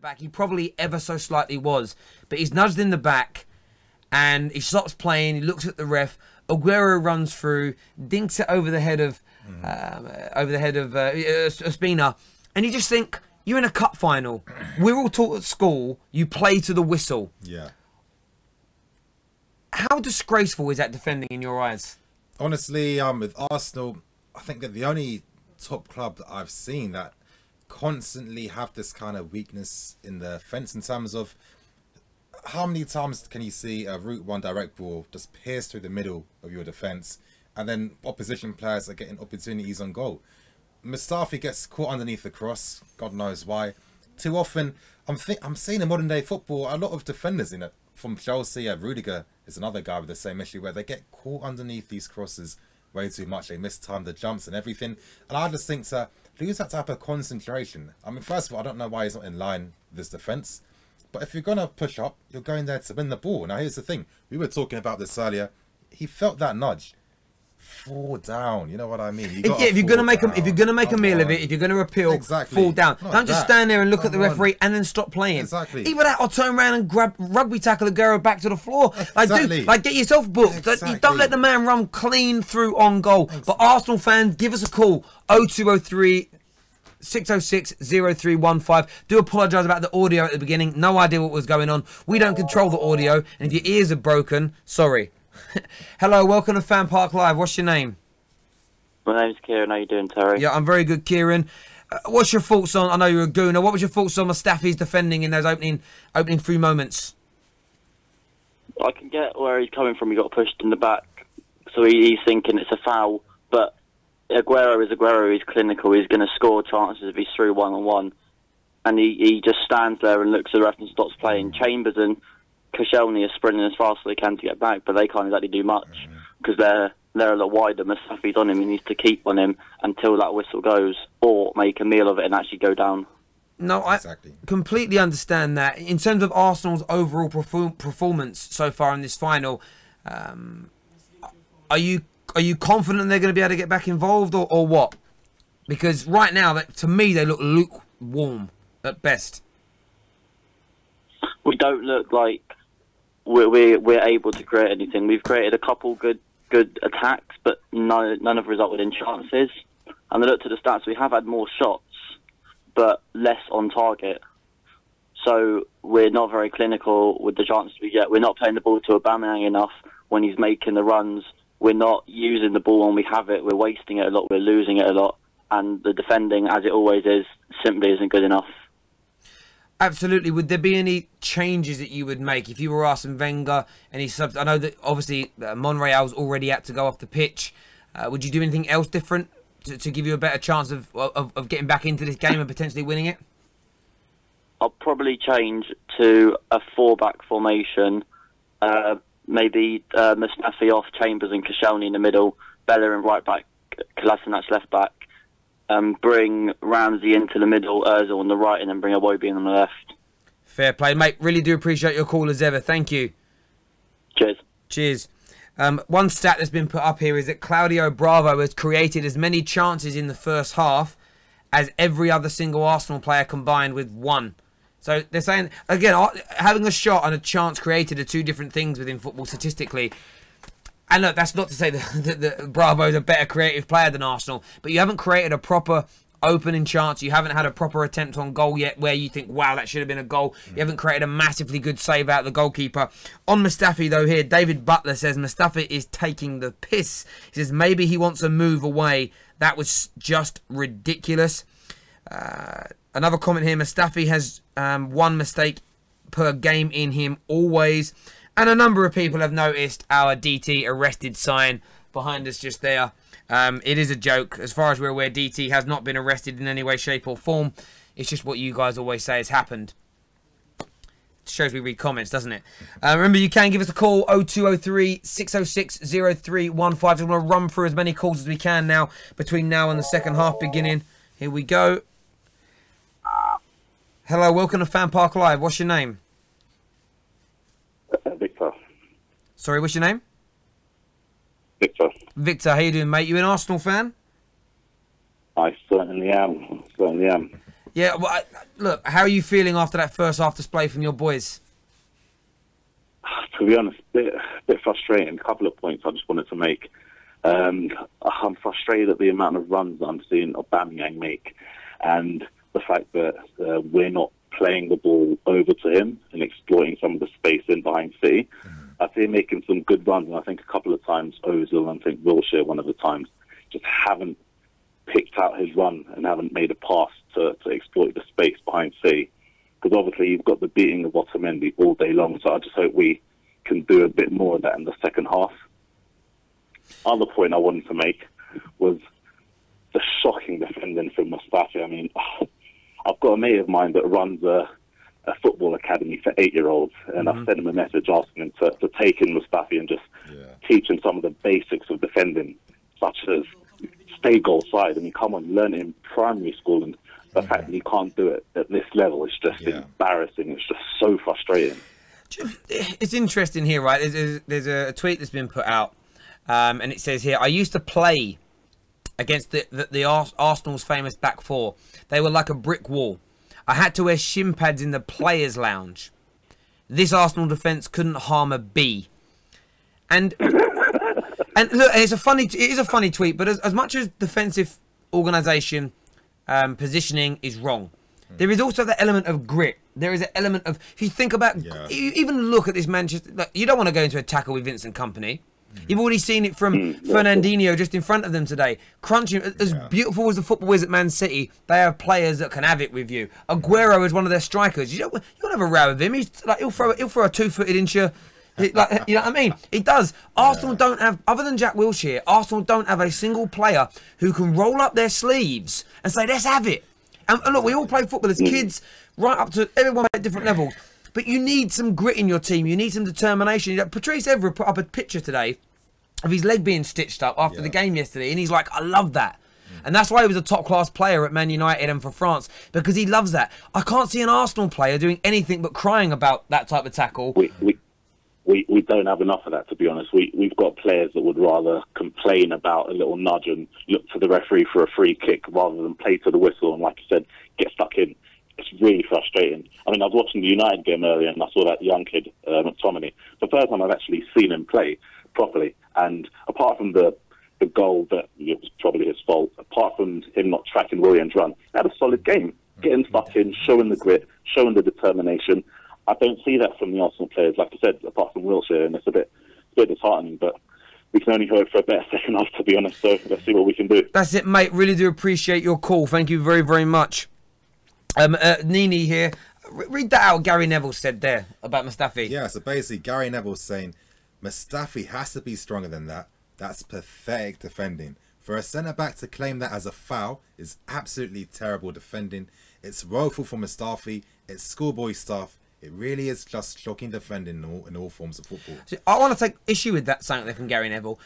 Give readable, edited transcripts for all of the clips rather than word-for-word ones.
back. He probably ever so slightly was. But he's nudged in the back and he stops playing. He looks at the ref. Aguero runs through, dinks it over the head of Ospina. And you just think, you're in a cup final. We're all taught at school, you play to the whistle. Yeah. How disgraceful is that defending in your eyes? Honestly, with Arsenal, I think they're the only top club that I've seen that constantly have this kind of weakness in the fence in terms of how many times can you see a route one direct ball just pierce through the middle of your defence and then opposition players are getting opportunities on goal. Mustafi gets caught underneath the cross, God knows why. Too often, I'm seeing in modern day football a lot of defenders in it. From Chelsea, Rudiger is another guy with the same issue where they get caught underneath these crosses way too much. They miss time, the jumps and everything. And I just think to lose that type of concentration. I mean, first of all, I don't know why he's not in line with this defence. But if you're going to push up, you're going there to win the ball. Now, here's the thing. We were talking about this earlier. He felt that nudge. Fall down, you know what I mean? If you're gonna make a meal of it, if you're gonna appeal, fall down. Don't just stand there and look at the referee and then stop playing. Exactly. Either that or turn around and grab rugby tackle Aguero back to the floor. Like get yourself booked. Exactly. Don't let the man run clean through on goal. Exactly. But Arsenal fans, give us a call 0203 606 0315. Do apologise about the audio at the beginning. No idea what was going on. We don't control the audio, and if your ears are broken, sorry. Hello, welcome to FanPark Live. What's your name? My name's Kieran. How you doing, Terry? Yeah, I'm very good, Kieran. What's your thoughts on? I know you're a gooner. What was your thoughts on Mustafi's defending in those opening few moments? I can get where he's coming from. He got pushed in the back, so he's thinking it's a foul. But Aguero is Aguero. He's clinical. He's going to score chances if he's through one-on-one, and he just stands there and looks at the ref and stops playing. Chambers and Koscielny are sprinting as fast as they can to get back, but they can't exactly do much because they're a lot wider. Mustafi's on him. He needs to keep on him until that whistle goes, or make a meal of it and actually go down. No, I completely understand that. In terms of Arsenal's overall performance so far in this final, are you confident they're going to be able to get back involved, or what? Because right now, to me, they look lukewarm at best. We don't look like we're able to create anything. We've created a couple good attacks, but none have resulted in chances. And I looked at the stats. We have had more shots, but less on target. So we're not very clinical with the chances we get. We're not playing the ball to Aubameyang enough when he's making the runs. We're not using the ball when we have it. We're wasting it a lot. We're losing it a lot. And the defending, as it always is, simply isn't good enough. Absolutely. Would there be any changes that you would make if you were Arsene Wenger? Any subs? I know that obviously Monreal's already had to go off the pitch. Would you do anything else different to give you a better chance of getting back into this game and potentially winning it? I'll probably change to a 4-back formation. Maybe Mustafi off, Chambers and Koscielny in the middle, Bellerin right back, Kolasinac left back. Bring Ramsey into the middle, Ozil on the right, and then bring Iwobi on the left. Fair play, mate. Really do appreciate your call as ever. Thank you. Cheers. Cheers. One stat that's been put up here is that Claudio Bravo has created as many chances in the first half as every other single Arsenal player combined with one. So they're saying, again, having a shot and a chance created are two different things within football statistically. And look, that's not to say that Bravo's a better creative player than Arsenal, but you haven't created a proper opening chance. You haven't had a proper attempt on goal yet where you think, wow, that should have been a goal. You haven't created a massively good save out of the goalkeeper. On Mustafi, though, here, David Butler says Mustafi is taking the piss. He says maybe he wants to move away. That was just ridiculous. Another comment here, Mustafi has one mistake per game in him always. And a number of people have noticed our DT arrested sign behind us just there. It is a joke. As far as we're aware, DT has not been arrested in any way, shape or form. It's just what you guys always say has happened. It shows we read comments, doesn't it? Remember, you can give us a call, 0203 606 0315. Just want to run through as many calls as we can now between now and the second half beginning. Here we go. Hello, welcome to FanPark Live. What's your name? Victor. Sorry, what's your name? Victor. Victor, how you doing, mate? You an Arsenal fan? I certainly am. Yeah, well, look, how are you feeling after that first half display from your boys? To be honest, bit frustrating. A couple of points I just wanted to make. I'm frustrated at the amount of runs that I'm seeing Aubameyang make, and the fact that we're not playing the ball over to him and exploiting some of the space in behind City. I see him making some good runs, and I think a couple of times Ozil and I think Wilshere one of the times just haven't picked out his run and haven't made a pass to exploit the space behind City. Because obviously you've got the beating of Otamendi all day long, so I just hope we can do a bit more of that in the second half. Other point I wanted to make was the shocking defending from Mustafi. I mean, I've got a mate of mine that runs a football academy for 8-year-olds, and I've sent him a message asking him to take in Mustafi and just teach him some of the basics of defending, such as stay goal side. I mean, come on, learn it in primary school, and the fact that you can't do it at this level is just embarrassing. It's just so frustrating. It's interesting here, right? There's a tweet that's been put out, and it says here, I used to play against the Arsenal's famous back four. They were like a brick wall. I had to wear shin pads in the players' lounge. This Arsenal defence couldn't harm a bee. And look, it is a funny tweet, but as much as defensive organisation positioning is wrong, there is also the element of grit. There is an element of, if you think about, you even look at this Manchester, like, you don't want to go into a tackle with Vincent Kompany. You've already seen it from Fernandinho just in front of them today. Crunching, as beautiful as the football is at Man City, they have players that can have it with you. Aguero is one of their strikers. You don't have a row with him. He's like, he'll throw a 2-footed into you. Like, you know what I mean? He does. Arsenal don't have, other than Jack Wilshere, Arsenal don't have a single player who can roll up their sleeves and say, let's have it. And look, we all play football as kids, right up to everyone at different levels. But you need some grit in your team. You need some determination. Patrice Evra put up a picture today of his leg being stitched up after the game yesterday, and he's like, I love that. And that's why he was a top-class player at Man United and for France, because he loves that. I can't see an Arsenal player doing anything but crying about that type of tackle. We don't have enough of that, to be honest. We've got players that would rather complain about a little nudge and look to the referee for a free kick rather than play to the whistle and, like you said, get stuck in. It's really frustrating. I mean, I was watching the United game earlier and I saw that young kid, McTominay. The first time I've actually seen him play properly. And apart from the goal that it was probably his fault, apart from him not tracking Willian's run, he had a solid game. Getting stuck in, showing the grit, showing the determination. I don't see that from the Arsenal players, like I said, apart from Wilshere, and it's a bit disheartening, but we can only hope for a better second half, to be honest, so let's see what we can do. That's it, mate. Really do appreciate your call. Thank you very, very much. Nini here. Read that out, Gary Neville said there about Mustafi. Yeah, so basically Gary Neville's saying Mustafi has to be stronger than that. That's pathetic defending. For a centre-back to claim that as a foul is absolutely terrible defending. It's woeful for Mustafi. It's schoolboy stuff. It really is just shocking defending in all forms of football. So I want to take issue with that saying there from Gary Neville.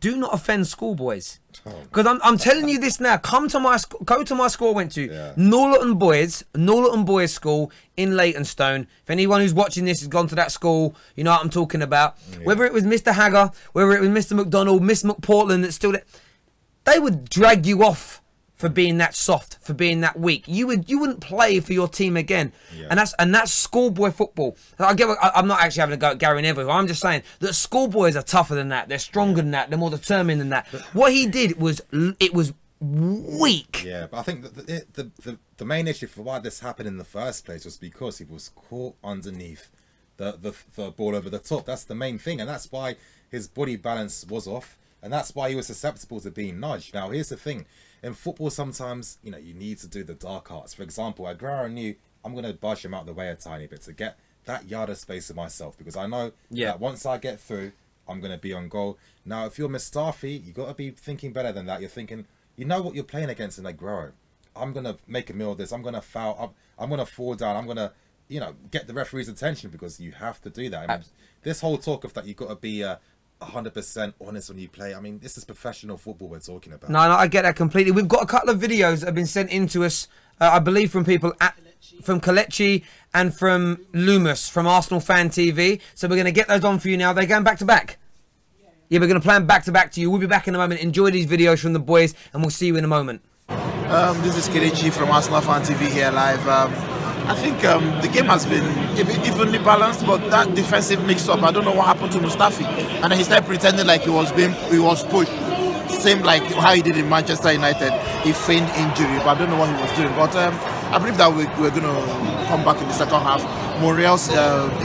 Do not offend schoolboys. Because I'm telling you this now. Go to my school I went to. Norlotton Boys School in Leytonstone. If anyone who's watching this has gone to that school, you know what I'm talking about. Whether it was Mr. Hagger, whether it was Mr. McDonald, Miss McPortland that's still there, they would drag you off for being that soft, for being that weak. You wouldn't play for your team again. And that's schoolboy football. I'm not actually having a go at Gary Neville. I'm just saying that schoolboys are tougher than that. They're stronger than that. They're more determined than that. What he did was weak. Yeah, but I think the main issue for why this happened in the first place was because he was caught underneath the ball over the top. That's the main thing, and that's why his body balance was off, and that's why he was susceptible to being nudged. Now, here's the thing. In football, sometimes, you know, you need to do the dark arts. For example, Aguero knew, I'm going to budge him out the way a tiny bit to get that yard of space to myself, because I know that once I get through, I'm going to be on goal. Now, if you're Mustafi, you got to be thinking better than that. You're thinking, you know what you're playing against in Aguero. I'm going to make a meal of this. I'm going to foul. I'm going to fall down. I'm going to, you know, get the referee's attention, because you have to do that. I mean, this whole talk of that you've got to be 100% honest when you play. I mean, this is professional football we're talking about. No, I get that completely. We've got a couple of videos that have been sent in to us, I believe, from people from Kelechi and from Loomis from ArsenalFanTV. So we're going to get those on for you now. They're going back to back. Yeah, we're going to play them back to back to you. We'll be back in a moment. Enjoy these videos from the boys, and we'll see you in a moment. This is Kelechi from ArsenalFanTV here live. I think the game has been a bit evenly balanced, but that defensive mix-up, I don't know what happened to Mustafi. And then he started pretending like he was pushed. Same like how he did in Manchester United. He feigned injury, but I don't know what he was doing. But I believe that we're going to come back in the second half. Monreal's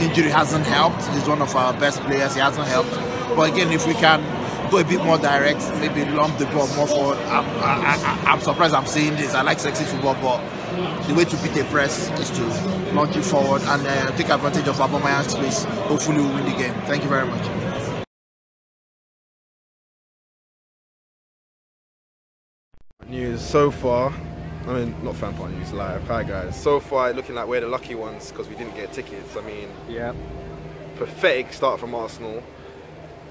injury hasn't helped. He's one of our best players. He hasn't helped. But again, if we can go a bit more direct, maybe lump the ball more forward. I'm surprised I'm saying this. I like sexy football, but the way to beat a press is to launch it forward and take advantage of Aubameyang's space. Hopefully we'll win the game. Thank you very much. News so far, I mean, not FanPark news, live. Hi guys. So far, looking like we're the lucky ones because we didn't get tickets. I mean, yeah, pathetic start from Arsenal.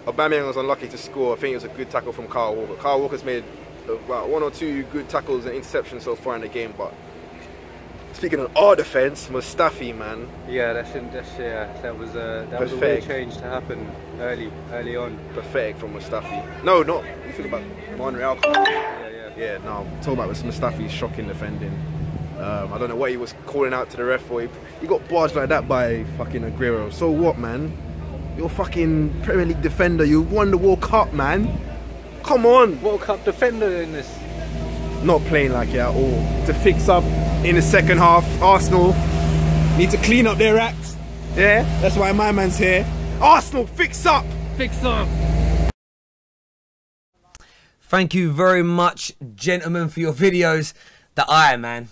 Aubameyang was unlucky to score. I think it was a good tackle from Kyle Walker. Kyle Walker's made about 1 or 2 good tackles and interceptions so far in the game, but speaking of our defence, Mustafi, man. Yeah, that was a weird change to happen early on. Pathetic from Mustafi. No, not. You think about Monreal. Yeah, no, I'm talking about Mustafi's shocking defending. I don't know what he was calling out to the ref for. He got barged like that by fucking Aguero. So what, man? You're a fucking Premier League defender. You won the World Cup, man. Come on. World Cup defender in this. Not playing like it at all. To fix up in the second half, Arsenal need to clean up their act. Yeah, that's why my man's here. Arsenal, fix up. Fix up. Thank you very much, gentlemen, for your videos. The eye, man.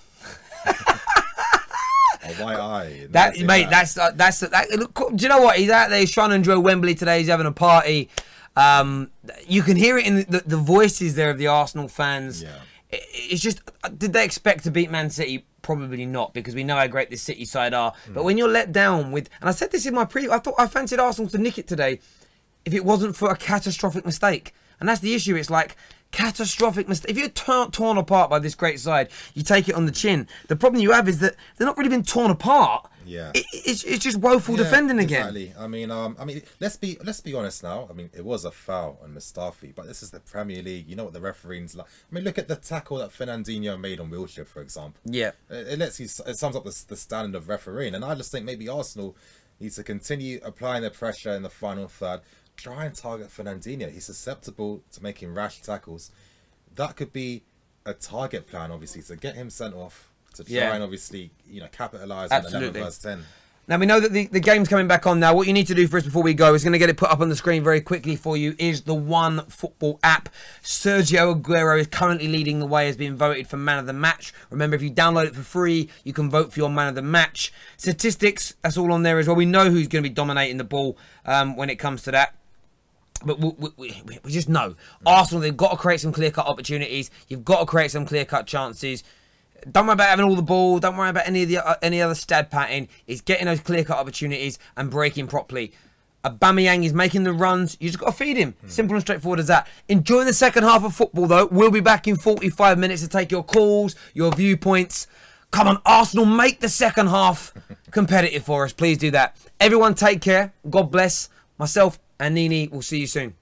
Why I? That mate, that's look, do you know what? He's out there, he's trying to enjoy Wembley today, he's having a party. You can hear it in the voices there of the Arsenal fans. Yeah. It's just, did they expect to beat Man City? Probably not, because we know how great this City side are. But when you're let down with, and I said this in my preview, I thought I fancied Arsenal to nick it today if it wasn't for a catastrophic mistake. And that's the issue. It's like catastrophic mistake. If you're torn apart by this great side, you take it on the chin. The problem you have is that they're not really been torn apart. Yeah, it's just woeful defending again. Exactly. I mean, let's be honest now. I mean, it was a foul on Mustafi, but this is the Premier League. You know what the referees like. I mean, look at the tackle that Fernandinho made on Wilshere, for example. Yeah, it sums up the standard of refereeing, and I just think maybe Arsenal needs to continue applying the pressure in the final third. Try and target Fernandinho. He's susceptible to making rash tackles. That could be a target plan, obviously, to get him sent off, to try and obviously, you know, capitalise on 11 versus 10. Now, we know that the game's coming back on now. What you need to do for us before we go is going to get it put up on the screen very quickly for you is the One Football app. Sergio Aguero is currently leading the way, has been voted for Man of the Match. Remember, if you download it for free, you can vote for your Man of the Match. Statistics, that's all on there as well. We know who's going to be dominating the ball when it comes to that. But we just know. Arsenal, they've got to create some clear-cut opportunities. You've got to create some clear-cut chances. Don't worry about having all the ball. Don't worry about any other stat pattern. It's getting those clear-cut opportunities and breaking properly. Aubameyang is making the runs. You just got to feed him. Simple and straightforward as that. Enjoy the second half of football, though. We'll be back in 45 minutes to take your calls, your viewpoints. Come on, Arsenal, make the second half competitive for us. Please do that. Everyone take care. God bless. Myself and Nini will see you soon.